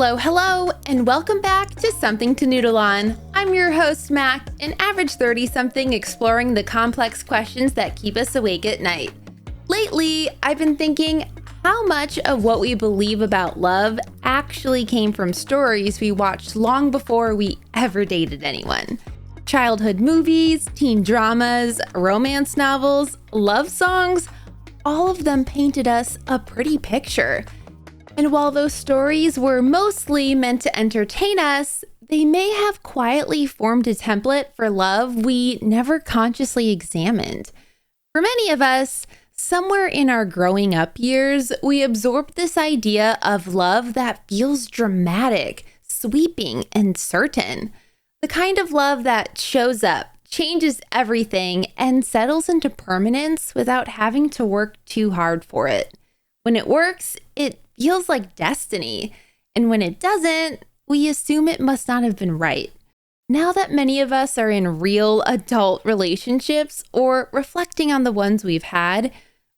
Hello, and welcome back to Something to Noodle On. I'm your host, Mac, an average 30-something exploring the complex questions that keep us awake at night. Lately, I've been thinking how much of what we believe about love actually came from stories we watched long before we ever dated anyone. Childhood movies, teen dramas, romance novels, love songs, all of them painted us a pretty picture. And while those stories were mostly meant to entertain us, they may have quietly formed a template for love we never consciously examined. For many of us, somewhere in our growing up years, we absorbed this idea of love that feels dramatic, sweeping, and certain. The kind of love that shows up, changes everything, and settles into permanence without having to work too hard for it. When it works, it feels like destiny, and when it doesn't, we assume it must not have been right. Now that many of us are in real adult relationships or reflecting on the ones we've had,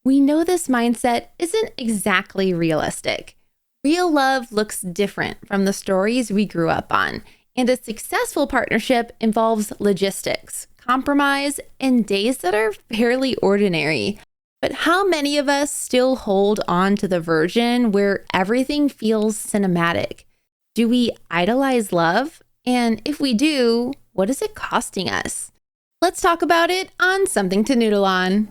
we know this mindset isn't exactly realistic. Real love looks different from the stories we grew up on, and a successful partnership involves logistics, compromise, and days that are fairly ordinary. But how many of us still hold on to the version where everything feels cinematic? Do we idolize love? And if we do, what is it costing us? Let's talk about it on Something to Noodle On.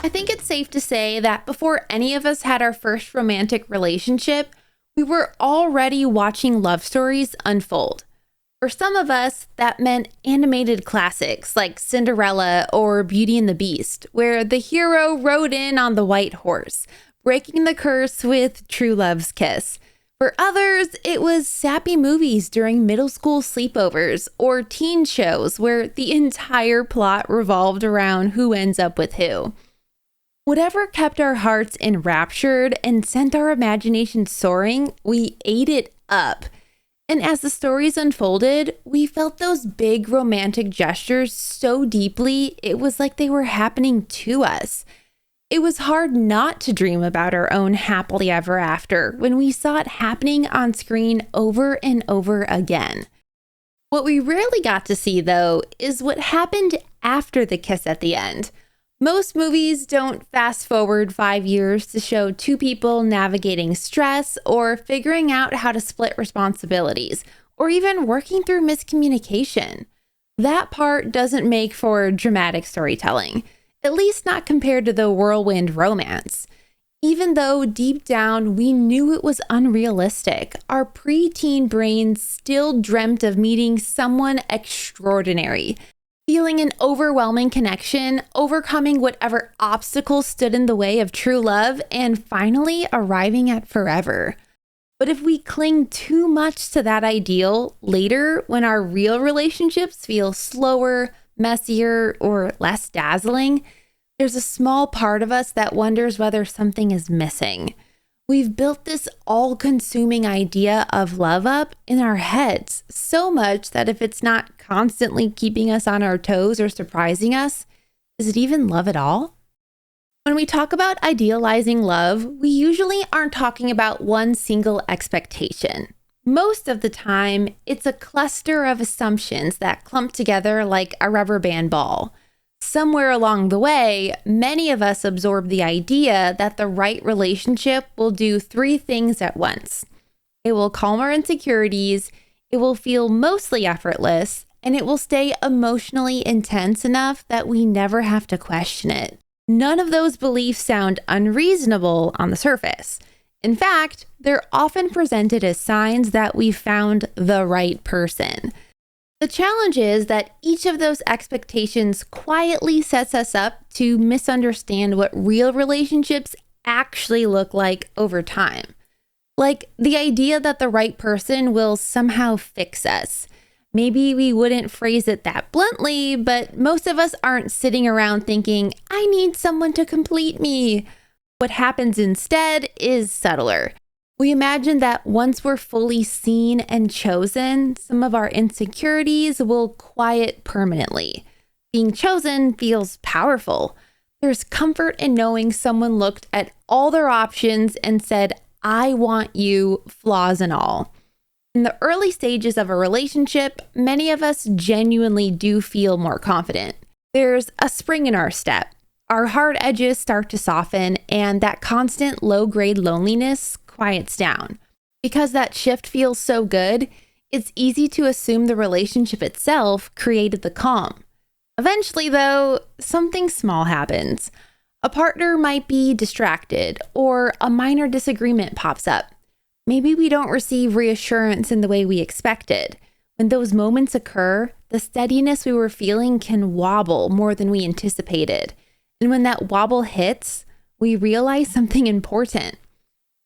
I think it's safe to say that before any of us had our first romantic relationship, we were already watching love stories unfold. For some of us, that meant animated classics like Cinderella or Beauty and the Beast, where the hero rode in on the white horse, breaking the curse with true love's kiss. For others, it was sappy movies during middle school sleepovers or teen shows where the entire plot revolved around who ends up with who. Whatever kept our hearts enraptured and sent our imagination soaring, we ate it up. And as the stories unfolded, we felt those big romantic gestures so deeply, it was like they were happening to us. It was hard not to dream about our own happily ever after when we saw it happening on screen over and over again. What we rarely got to see, though, is what happened after the kiss at the end. Most movies don't fast forward 5 years to show two people navigating stress or figuring out how to split responsibilities or even working through miscommunication. That part doesn't make for dramatic storytelling, at least not compared to the whirlwind romance. Even though deep down we knew it was unrealistic, our preteen brains still dreamt of meeting someone extraordinary. Feeling an overwhelming connection, overcoming whatever obstacles stood in the way of true love, and finally arriving at forever. But if we cling too much to that ideal, later, when our real relationships feel slower, messier, or less dazzling, there's a small part of us that wonders whether something is missing. We've built this all-consuming idea of love up in our heads so much that if it's not constantly keeping us on our toes or surprising us, is it even love at all? When we talk about idealizing love, we usually aren't talking about one single expectation. Most of the time, it's a cluster of assumptions that clump together like a rubber band ball. Somewhere along the way, many of us absorb the idea that the right relationship will do three things at once. It will calm our insecurities, it will feel mostly effortless, and it will stay emotionally intense enough that we never have to question it. None of those beliefs sound unreasonable on the surface. In fact, they're often presented as signs that we've found the right person. The challenge is that each of those expectations quietly sets us up to misunderstand what real relationships actually look like over time. Like the idea that the right person will somehow fix us. Maybe we wouldn't phrase it that bluntly, but most of us aren't sitting around thinking, I need someone to complete me. What happens instead is subtler. We imagine that once we're fully seen and chosen, some of our insecurities will quiet permanently. Being chosen feels powerful. There's comfort in knowing someone looked at all their options and said, I want you, flaws and all. In the early stages of a relationship, many of us genuinely do feel more confident. There's a spring in our step. Our hard edges start to soften, and that constant low-grade loneliness quiets down. Because that shift feels so good, it's easy to assume the relationship itself created the calm. Eventually, though, something small happens. A partner might be distracted, or a minor disagreement pops up. Maybe we don't receive reassurance in the way we expected. When those moments occur, the steadiness we were feeling can wobble more than we anticipated. And when that wobble hits, we realize something important.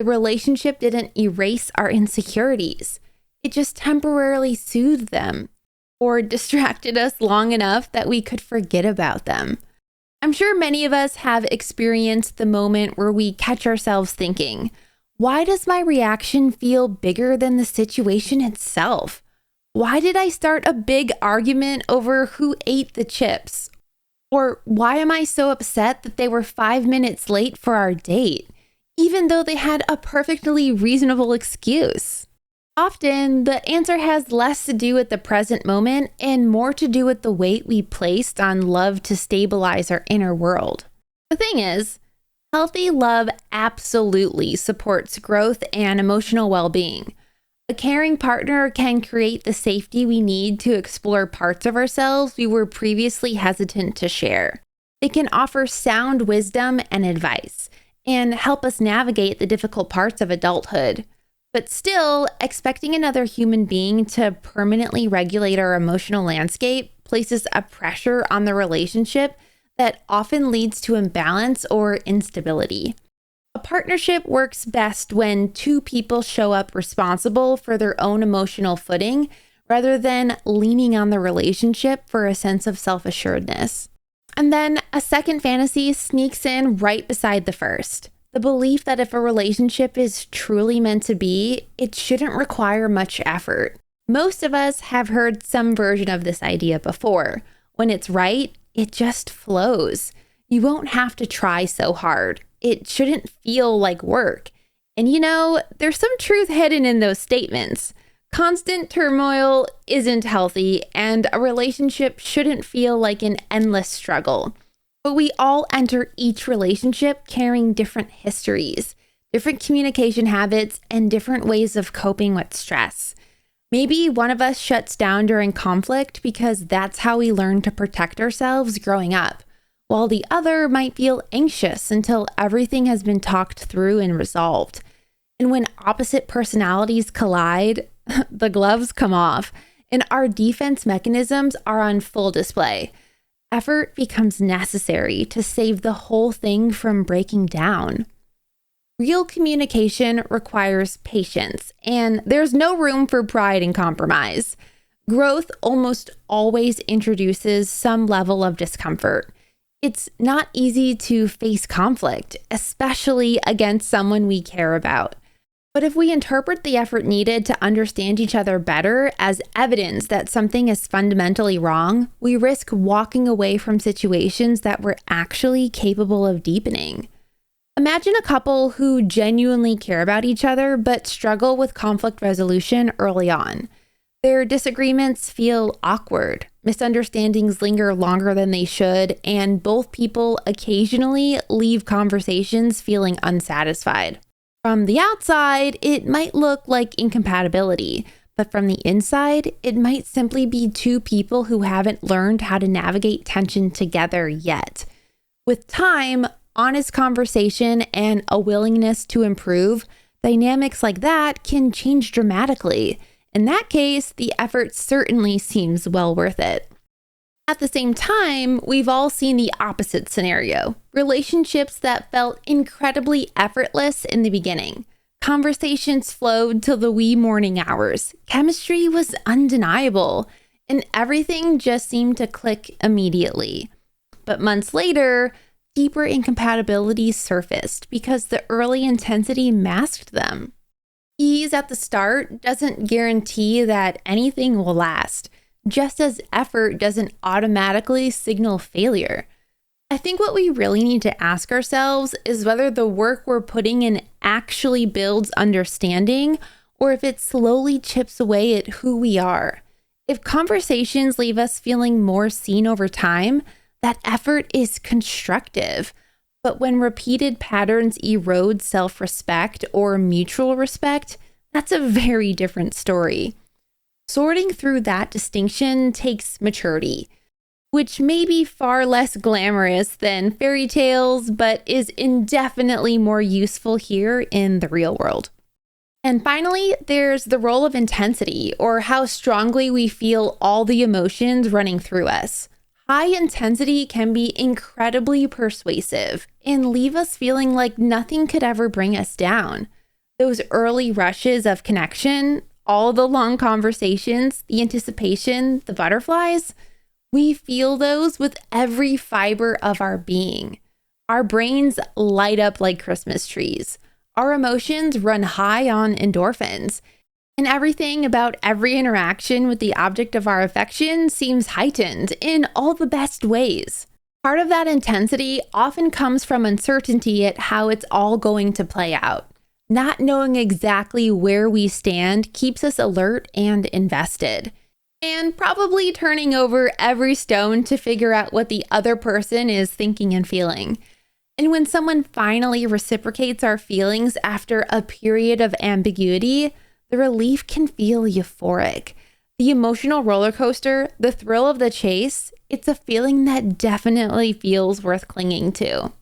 The relationship didn't erase our insecurities. It just temporarily soothed them or distracted us long enough that we could forget about them. I'm sure many of us have experienced the moment where we catch ourselves thinking, why does my reaction feel bigger than the situation itself? Why did I start a big argument over who ate the chips? Or why am I so upset that they were 5 minutes late for our date, even though they had a perfectly reasonable excuse? Often, the answer has less to do with the present moment and more to do with the weight we placed on love to stabilize our inner world. The thing is, healthy love absolutely supports growth and emotional well-being. A caring partner can create the safety we need to explore parts of ourselves we were previously hesitant to share. They can offer sound wisdom and advice and help us navigate the difficult parts of adulthood. But still, expecting another human being to permanently regulate our emotional landscape places a pressure on the relationship that often leads to imbalance or instability. A partnership works best when two people show up responsible for their own emotional footing rather than leaning on the relationship for a sense of self-assuredness. And then a second fantasy sneaks in right beside the first. The belief that if a relationship is truly meant to be, it shouldn't require much effort. Most of us have heard some version of this idea before. When it's right, it just flows. You won't have to try so hard. It shouldn't feel like work. And there's some truth hidden in those statements. Constant turmoil isn't healthy, and a relationship shouldn't feel like an endless struggle. But we all enter each relationship carrying different histories, different communication habits, and different ways of coping with stress. Maybe one of us shuts down during conflict because that's how we learn to protect ourselves growing up, while the other might feel anxious until everything has been talked through and resolved. And when opposite personalities collide, the gloves come off, and our defense mechanisms are on full display. Effort becomes necessary to save the whole thing from breaking down. Real communication requires patience, and there's no room for pride and compromise. Growth almost always introduces some level of discomfort. It's not easy to face conflict, especially against someone we care about. But if we interpret the effort needed to understand each other better as evidence that something is fundamentally wrong, we risk walking away from situations that we're actually capable of deepening. Imagine a couple who genuinely care about each other but struggle with conflict resolution early on. Their disagreements feel awkward, misunderstandings linger longer than they should, and both people occasionally leave conversations feeling unsatisfied. From the outside, it might look like incompatibility, but from the inside, it might simply be two people who haven't learned how to navigate tension together yet. With time, honest conversation, and a willingness to improve, dynamics like that can change dramatically. In that case, the effort certainly seems well worth it. At the same time, we've all seen the opposite scenario. Relationships that felt incredibly effortless in the beginning. Conversations flowed till the wee morning hours. Chemistry was undeniable, and everything just seemed to click immediately. But months later, deeper incompatibilities surfaced because the early intensity masked them. Ease at the start doesn't guarantee that anything will last, just as effort doesn't automatically signal failure. I think what we really need to ask ourselves is whether the work we're putting in actually builds understanding or if it slowly chips away at who we are. If conversations leave us feeling more seen over time, that effort is constructive. But when repeated patterns erode self-respect or mutual respect, that's a very different story. Sorting through that distinction takes maturity, which may be far less glamorous than fairy tales, but is indefinitely more useful here in the real world. And finally, there's the role of intensity, or how strongly we feel all the emotions running through us. High intensity can be incredibly persuasive and leave us feeling like nothing could ever bring us down. Those early rushes of connection, all the long conversations, the anticipation, the butterflies, we feel those with every fiber of our being. Our brains light up like Christmas trees. Our emotions run high on endorphins, and everything about every interaction with the object of our affection seems heightened in all the best ways. Part of that intensity often comes from uncertainty at how it's all going to play out. Not knowing exactly where we stand keeps us alert and invested, and probably turning over every stone to figure out what the other person is thinking and feeling. And when someone finally reciprocates our feelings after a period of ambiguity, the relief can feel euphoric. The emotional roller coaster, the thrill of the chase, it's a feeling that definitely feels worth clinging to.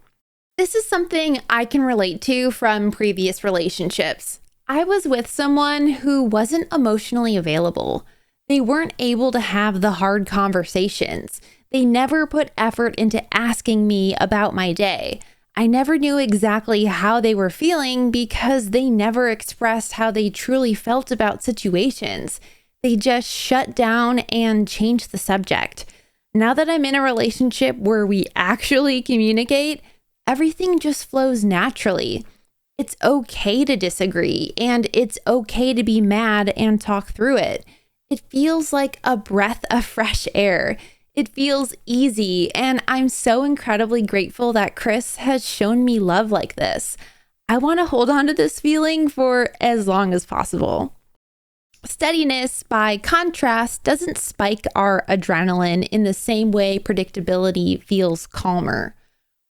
This is something I can relate to from previous relationships. I was with someone who wasn't emotionally available. They weren't able to have the hard conversations. They never put effort into asking me about my day. I never knew exactly how they were feeling because they never expressed how they truly felt about situations. They just shut down and changed the subject. Now that I'm in a relationship where we actually communicate, everything just flows naturally. It's okay to disagree, and it's okay to be mad and talk through it. It feels like a breath of fresh air. It feels easy, and I'm so incredibly grateful that Chris has shown me love like this. I want to hold on to this feeling for as long as possible. Steadiness, by contrast, doesn't spike our adrenaline in the same way predictability feels calmer.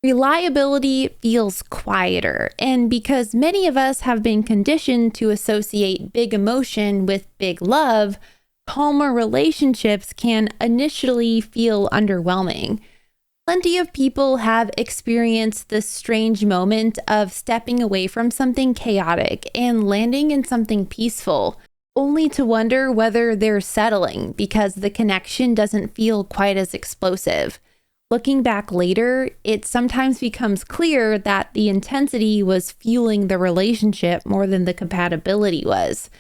Reliability feels quieter, and because many of us have been conditioned to associate big emotion with big love, calmer relationships can initially feel underwhelming. Plenty of people have experienced this strange moment of stepping away from something chaotic and landing in something peaceful, only to wonder whether they're settling because the connection doesn't feel quite as explosive. Looking back later, it sometimes becomes clear that the intensity was fueling the relationship more than the compatibility was.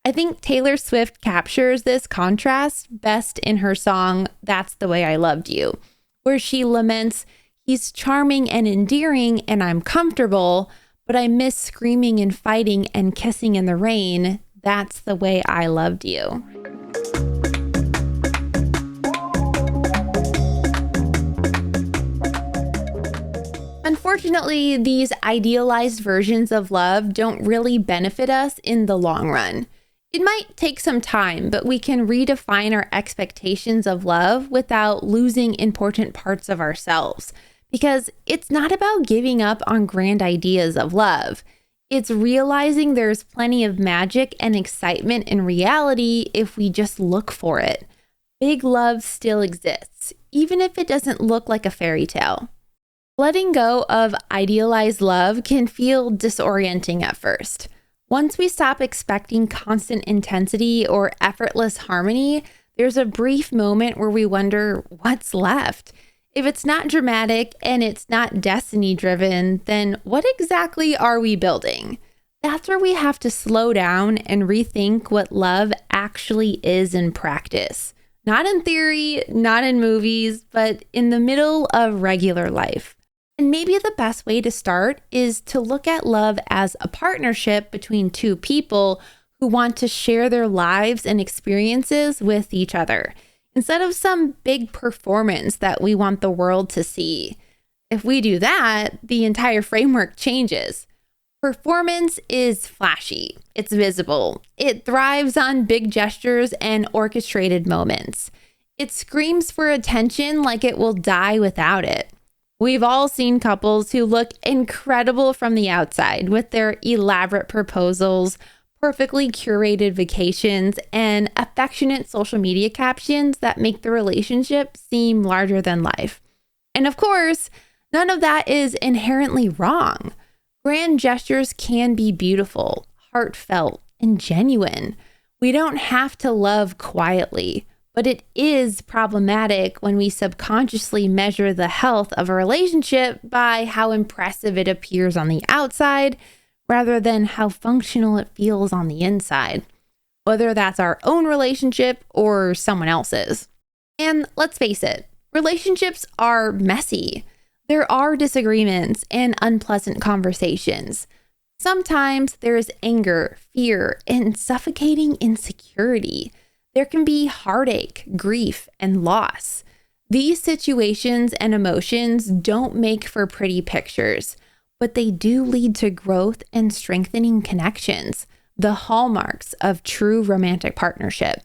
I think Taylor Swift captures this contrast best in her song, That's the Way I Loved You, where she laments, "He's charming and endearing and I'm comfortable, but I miss screaming and fighting and kissing in the rain. That's the way I loved you." Unfortunately, these idealized versions of love don't really benefit us in the long run. It might take some time, but we can redefine our expectations of love without losing important parts of ourselves, because it's not about giving up on grand ideas of love. It's realizing there's plenty of magic and excitement in reality if we just look for it. Big love still exists, even if it doesn't look like a fairy tale. Letting go of idealized love can feel disorienting at first. Once we stop expecting constant intensity or effortless harmony, there's a brief moment where we wonder what's left. If it's not dramatic and it's not destiny driven, then what exactly are we building? That's where we have to slow down and rethink what love actually is in practice. Not in theory, not in movies, but in the middle of regular life. And maybe the best way to start is to look at love as a partnership between two people who want to share their lives and experiences with each other, instead of some big performance that we want the world to see. If we do that, the entire framework changes. Performance is flashy, it's visible, it thrives on big gestures and orchestrated moments. It screams for attention like it will die without it. We've all seen couples who look incredible from the outside with their elaborate proposals, perfectly curated vacations, and affectionate social media captions that make the relationship seem larger than life. And of course, none of that is inherently wrong. Grand gestures can be beautiful, heartfelt, and genuine. We don't have to love quietly, but it is problematic when we subconsciously measure the health of a relationship by how impressive it appears on the outside rather than how functional it feels on the inside, whether that's our own relationship or someone else's. And let's face it, relationships are messy. There are disagreements and unpleasant conversations. Sometimes there is anger, fear, and suffocating insecurity. There can be heartache, grief, and loss. These situations and emotions don't make for pretty pictures, but they do lead to growth and strengthening connections, the hallmarks of true romantic partnership.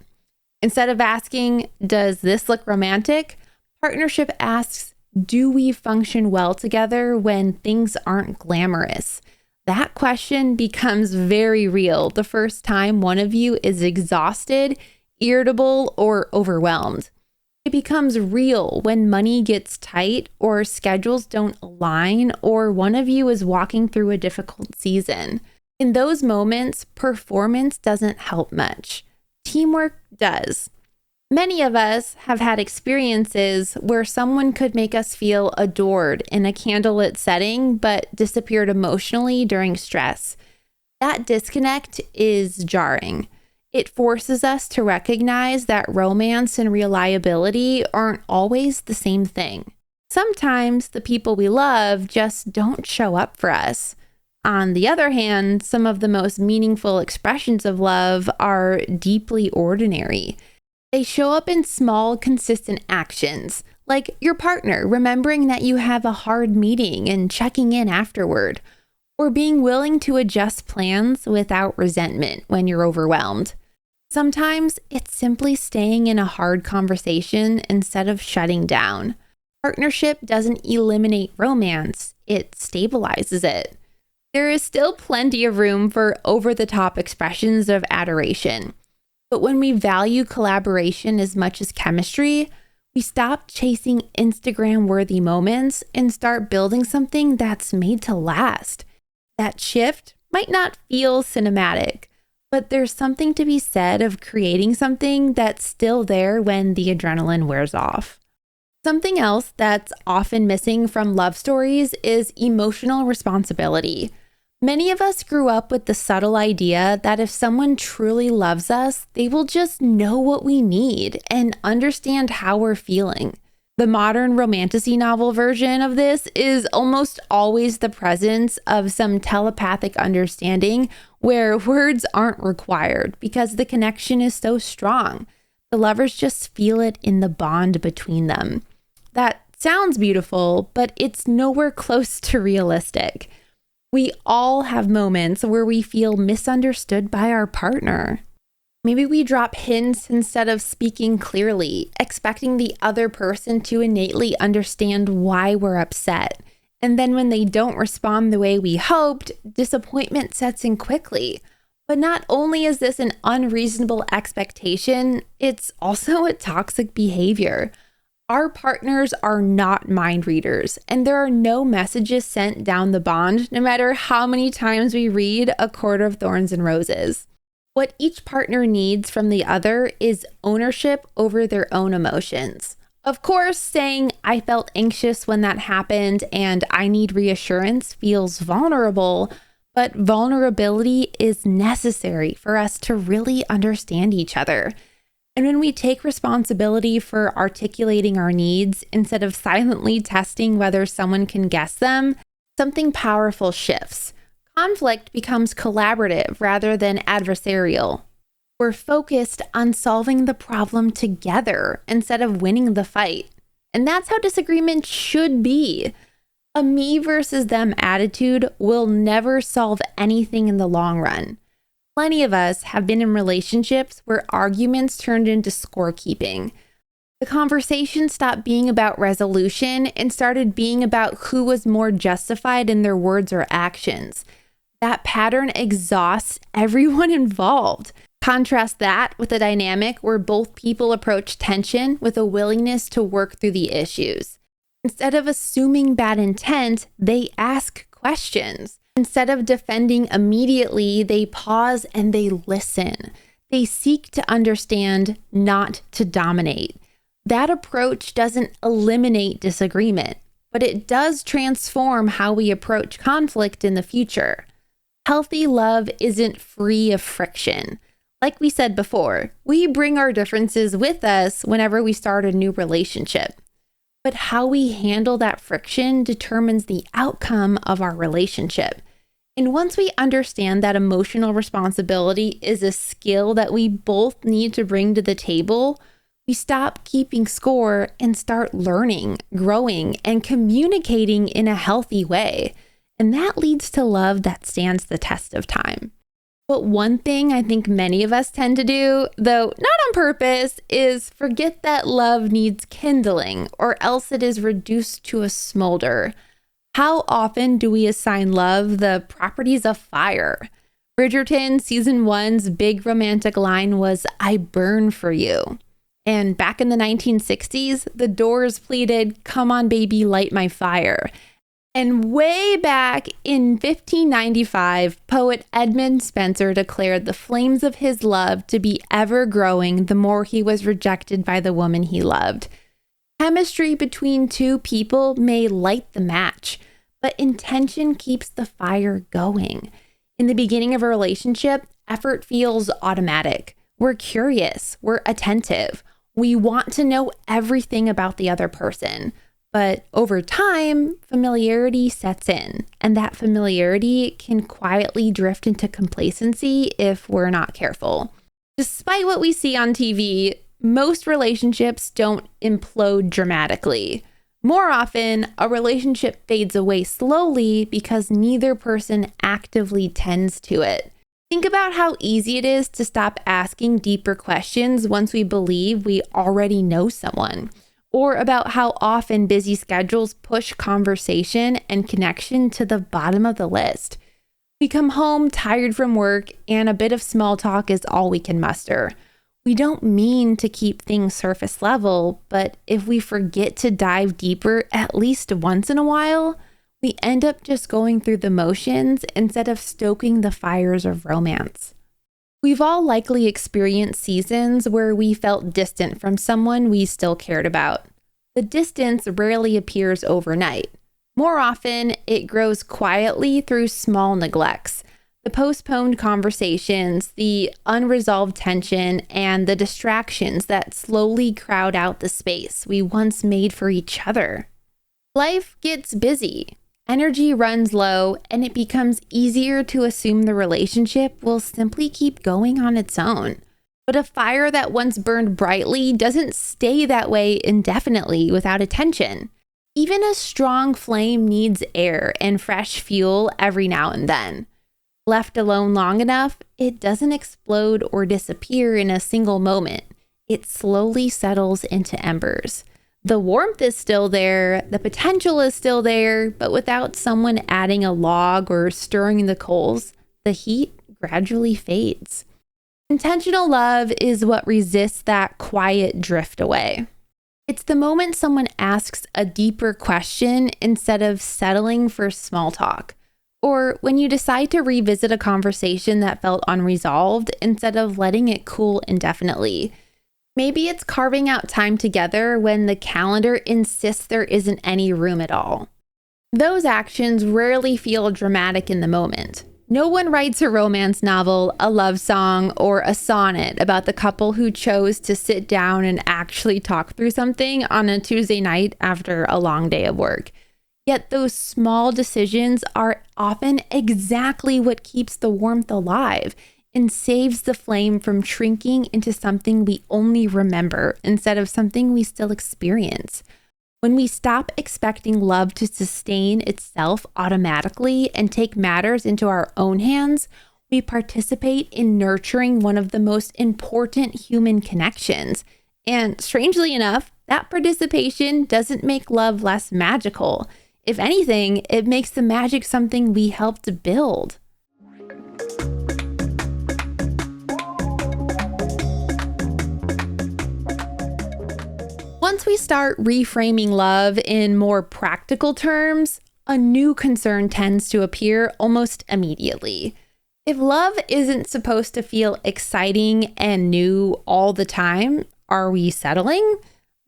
Instead of asking, "Does this look romantic?" partnership asks, "Do we function well together when things aren't glamorous?" That question becomes very real the first time one of you is exhausted, irritable, or overwhelmed. It becomes real when money gets tight or schedules don't align or one of you is walking through a difficult season. In those moments, performance doesn't help much. Teamwork does. Many of us have had experiences where someone could make us feel adored in a candlelit setting, but disappeared emotionally during stress. That disconnect is jarring. It forces us to recognize that romance and reliability aren't always the same thing. Sometimes the people we love just don't show up for us. On the other hand, some of the most meaningful expressions of love are deeply ordinary. They show up in small, consistent actions, like your partner remembering that you have a hard meeting and checking in afterward, or being willing to adjust plans without resentment when you're overwhelmed. Sometimes it's simply staying in a hard conversation instead of shutting down. Partnership doesn't eliminate romance, it stabilizes it. There is still plenty of room for over-the-top expressions of adoration. But when we value collaboration as much as chemistry, we stop chasing Instagram-worthy moments and start building something that's made to last. That shift might not feel cinematic, but there's something to be said of creating something that's still there when the adrenaline wears off. Something else that's often missing from love stories is emotional responsibility. Many of us grew up with the subtle idea that if someone truly loves us, they will just know what we need and understand how we're feeling. The modern romantasy novel version of this is almost always the presence of some telepathic understanding where words aren't required because the connection is so strong. The lovers just feel it in the bond between them. That sounds beautiful, but it's nowhere close to realistic. We all have moments where we feel misunderstood by our partner. Maybe we drop hints instead of speaking clearly, expecting the other person to innately understand why we're upset. And then when they don't respond the way we hoped, disappointment sets in quickly. But not only is this an unreasonable expectation, it's also a toxic behavior. Our partners are not mind readers, and there are no messages sent down the bond, no matter how many times we read A Court of Thorns and Roses. What each partner needs from the other is ownership over their own emotions. Of course, saying, "I felt anxious when that happened and I need reassurance" feels vulnerable, but vulnerability is necessary for us to really understand each other. And when we take responsibility for articulating our needs instead of silently testing whether someone can guess them, something powerful shifts. Conflict becomes collaborative rather than adversarial. We're focused on solving the problem together instead of winning the fight. And that's how disagreement should be. A me versus them attitude will never solve anything in the long run. Plenty of us have been in relationships where arguments turned into scorekeeping. The conversation stopped being about resolution and started being about who was more justified in their words or actions. That pattern exhausts everyone involved. Contrast that with a dynamic where both people approach tension with a willingness to work through the issues. Instead of assuming bad intent, they ask questions. Instead of defending immediately, they pause and they listen. They seek to understand, not to dominate. That approach doesn't eliminate disagreement, but it does transform how we approach conflict in the future. Healthy love isn't free of friction. Like we said before, we bring our differences with us whenever we start a new relationship. But how we handle that friction determines the outcome of our relationship. And once we understand that emotional responsibility is a skill that we both need to bring to the table, we stop keeping score and start learning, growing, and communicating in a healthy way. And that leads to love that stands the test of time. But one thing I think many of us tend to do, though not on purpose, is forget that love needs kindling, or else it is reduced to a smolder. How often do we assign love the properties of fire? Bridgerton season 1's big romantic line was, "I burn for you." And back in the 1960s, the Doors pleaded, "Come on, baby, light my fire." And way back in 1595, poet Edmund Spenser declared the flames of his love to be ever growing the more he was rejected by the woman he loved. Chemistry between two people may light the match, but intention keeps the fire going. In the beginning of a relationship, effort feels automatic. We're curious, we're attentive. We want to know everything about the other person. But over time, familiarity sets in, and that familiarity can quietly drift into complacency if we're not careful. Despite what we see on TV, most relationships don't implode dramatically. More often, a relationship fades away slowly because neither person actively tends to it. Think about how easy it is to stop asking deeper questions once we believe we already know someone. Or about how often busy schedules push conversation and connection to the bottom of the list. We come home tired from work and a bit of small talk is all we can muster. We don't mean to keep things surface level, but if we forget to dive deeper at least once in a while, we end up just going through the motions instead of stoking the fires of romance. We've all likely experienced seasons where we felt distant from someone we still cared about. The distance rarely appears overnight. More often, it grows quietly through small neglects, the postponed conversations, the unresolved tension, and the distractions that slowly crowd out the space we once made for each other. Life gets busy. Energy runs low, and it becomes easier to assume the relationship will simply keep going on its own. But a fire that once burned brightly doesn't stay that way indefinitely without attention. Even a strong flame needs air and fresh fuel every now and then. Left alone long enough, it doesn't explode or disappear in a single moment. It slowly settles into embers. The warmth is still there, the potential is still there, but without someone adding a log or stirring the coals, the heat gradually fades. Intentional love is what resists that quiet drift away. It's the moment someone asks a deeper question instead of settling for small talk. Or when you decide to revisit a conversation that felt unresolved instead of letting it cool indefinitely. Maybe it's carving out time together when the calendar insists there isn't any room at all. Those actions rarely feel dramatic in the moment. No one writes a romance novel, a love song, or a sonnet about the couple who chose to sit down and actually talk through something on a Tuesday night after a long day of work. Yet those small decisions are often exactly what keeps the warmth alive and saves the flame from shrinking into something we only remember instead of something we still experience. When we stop expecting love to sustain itself automatically and take matters into our own hands, we participate in nurturing one of the most important human connections. And strangely enough, that participation doesn't make love less magical. If anything, it makes the magic something we help to build. Once we start reframing love in more practical terms, a new concern tends to appear almost immediately. If love isn't supposed to feel exciting and new all the time, are we settling?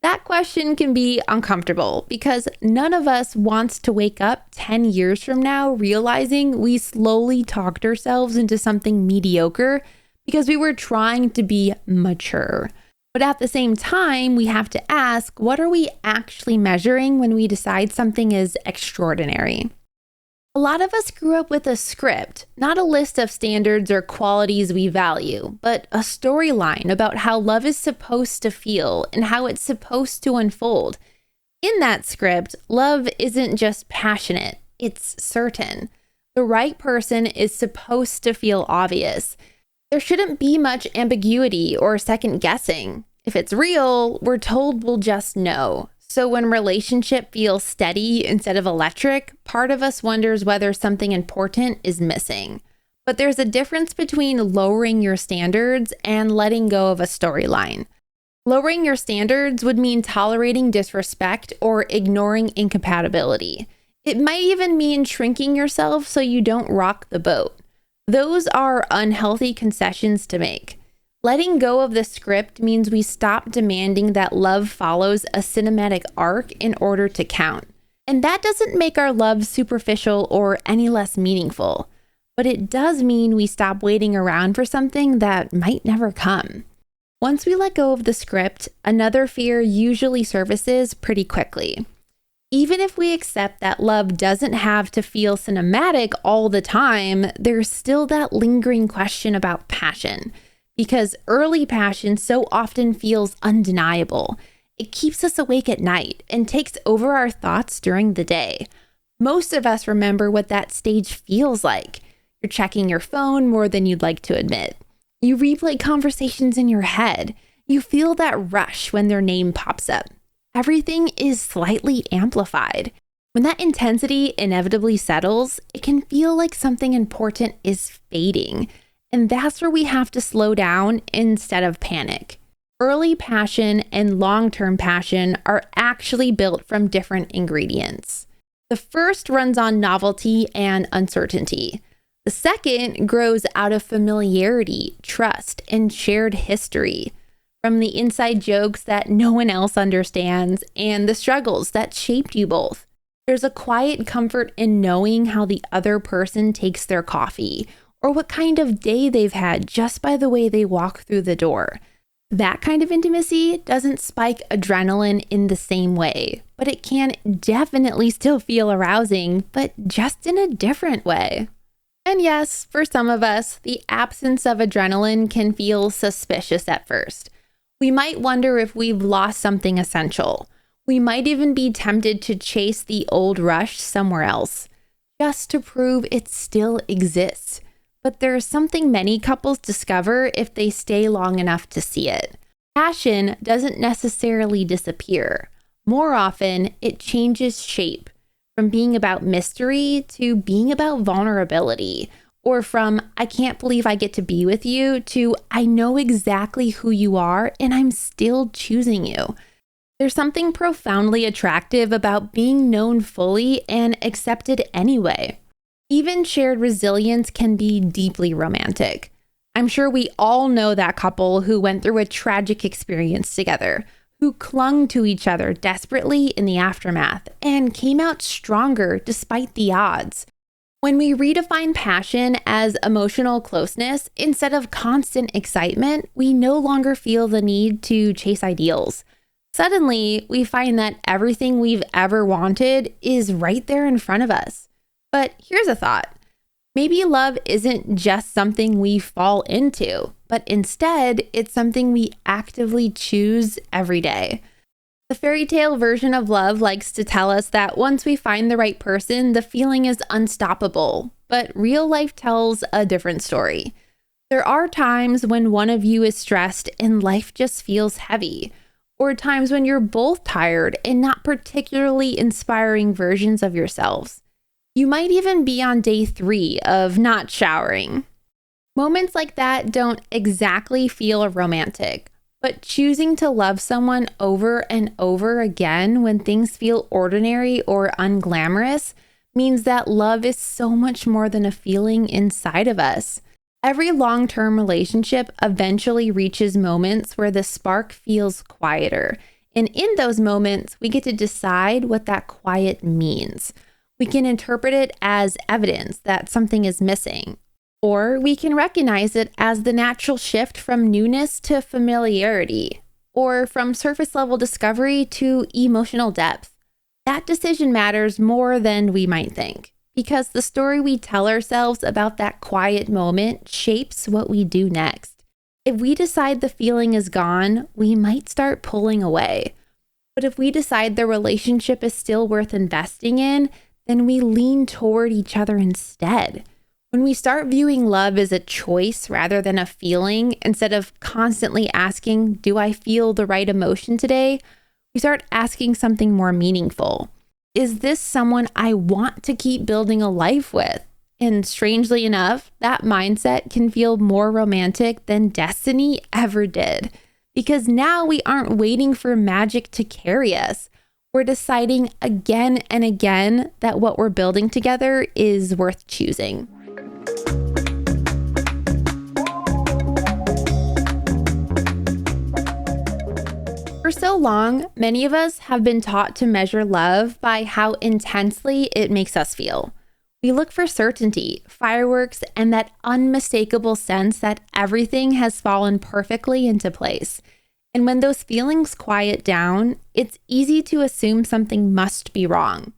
That question can be uncomfortable because none of us wants to wake up 10 years from now realizing we slowly talked ourselves into something mediocre because we were trying to be mature. But at the same time, we have to ask, what are we actually measuring when we decide something is extraordinary? A lot of us grew up with a script, not a list of standards or qualities we value, but a storyline about how love is supposed to feel and how it's supposed to unfold. In that script, love isn't just passionate, it's certain. The right person is supposed to feel obvious. There shouldn't be much ambiguity or second guessing. If it's real, we're told we'll just know. So when relationship feels steady instead of electric, part of us wonders whether something important is missing. But there's a difference between lowering your standards and letting go of a storyline. Lowering your standards would mean tolerating disrespect or ignoring incompatibility. It might even mean shrinking yourself so you don't rock the boat. Those are unhealthy concessions to make. Letting go of the script means we stop demanding that love follows a cinematic arc in order to count. And that doesn't make our love superficial or any less meaningful. But it does mean we stop waiting around for something that might never come. Once we let go of the script, another fear usually surfaces pretty quickly. Even if we accept that love doesn't have to feel cinematic all the time, there's still that lingering question about passion. Because early passion so often feels undeniable. It keeps us awake at night and takes over our thoughts during the day. Most of us remember what that stage feels like. You're checking your phone more than you'd like to admit. You replay conversations in your head. You feel that rush when their name pops up. Everything is slightly amplified. When that intensity inevitably settles, it can feel like something important is fading. And that's where we have to slow down instead of panic. Early passion and long-term passion are actually built from different ingredients. The first runs on novelty and uncertainty. The second grows out of familiarity, trust, and shared history. From the inside jokes that no one else understands and the struggles that shaped you both. There's a quiet comfort in knowing how the other person takes their coffee or what kind of day they've had just by the way they walk through the door. That kind of intimacy doesn't spike adrenaline in the same way, but it can definitely still feel arousing, but just in a different way. And yes, for some of us, the absence of adrenaline can feel suspicious at first. We might wonder if we've lost something essential. We might even be tempted to chase the old rush somewhere else, just to prove it still exists. But there's something many couples discover if they stay long enough to see it. Passion doesn't necessarily disappear. More often, it changes shape, from being about mystery to being about vulnerability, or from I can't believe I get to be with you to I know exactly who you are and I'm still choosing you. There's something profoundly attractive about being known fully and accepted anyway. Even shared resilience can be deeply romantic. I'm sure we all know that couple who went through a tragic experience together, who clung to each other desperately in the aftermath and came out stronger despite the odds. When we redefine passion as emotional closeness instead of constant excitement, we no longer feel the need to chase ideals. Suddenly, we find that everything we've ever wanted is right there in front of us. But here's a thought. Maybe love isn't just something we fall into, but instead it's something we actively choose every day. The fairy tale version of love likes to tell us that once we find the right person, the feeling is unstoppable. But real life tells a different story. There are times when one of you is stressed and life just feels heavy, or times when you're both tired and not particularly inspiring versions of yourselves. You might even be on day 3 of not showering. Moments like that don't exactly feel romantic, but choosing to love someone over and over again when things feel ordinary or unglamorous means that love is so much more than a feeling inside of us. Every long-term relationship eventually reaches moments where the spark feels quieter. And in those moments, we get to decide what that quiet means. We can interpret it as evidence that something is missing, or we can recognize it as the natural shift from newness to familiarity, or from surface level discovery to emotional depth. That decision matters more than we might think, because the story we tell ourselves about that quiet moment shapes what we do next. If we decide the feeling is gone, we might start pulling away. But if we decide the relationship is still worth investing in, then we lean toward each other instead. When we start viewing love as a choice rather than a feeling, instead of constantly asking, do I feel the right emotion today? We start asking something more meaningful. Is this someone I want to keep building a life with? And strangely enough, that mindset can feel more romantic than destiny ever did. Because now we aren't waiting for magic to carry us. We're deciding again and again that what we're building together is worth choosing. For so long, many of us have been taught to measure love by how intensely it makes us feel. We look for certainty, fireworks, and that unmistakable sense that everything has fallen perfectly into place. And when those feelings quiet down, it's easy to assume something must be wrong.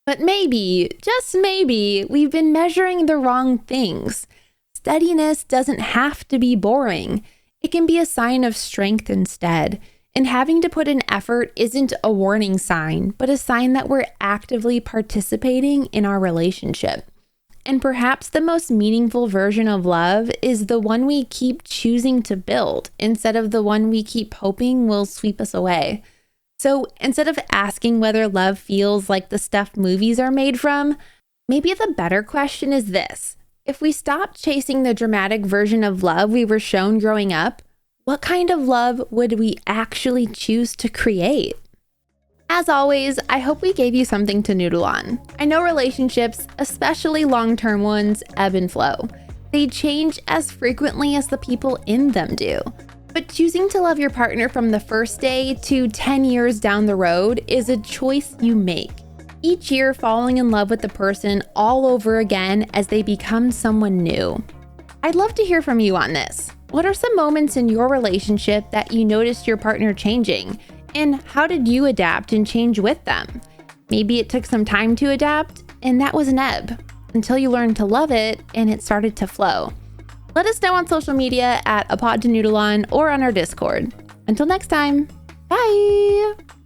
But maybe, just maybe, we've been measuring the wrong things. Steadiness doesn't have to be boring. It can be a sign of strength instead. And having to put in effort isn't a warning sign, but a sign that we're actively participating in our relationship. And perhaps the most meaningful version of love is the one we keep choosing to build instead of the one we keep hoping will sweep us away. So instead of asking whether love feels like the stuff movies are made from, maybe the better question is this. If we stopped chasing the dramatic version of love we were shown growing up, what kind of love would we actually choose to create? As always, I hope we gave you something to noodle on. I know relationships, especially long-term ones, ebb and flow. They change as frequently as the people in them do. But choosing to love your partner from the first day to 10 years down the road is a choice you make. Each year falling in love with the person all over again as they become someone new. I'd love to hear from you on this. What are some moments in your relationship that you noticed your partner changing? And how did you adapt and change with them? Maybe it took some time to adapt, and that was an ebb, until you learned to love it and it started to flow. Let us know on social media at A Pod to Noodle On or on our Discord. Until next time, bye!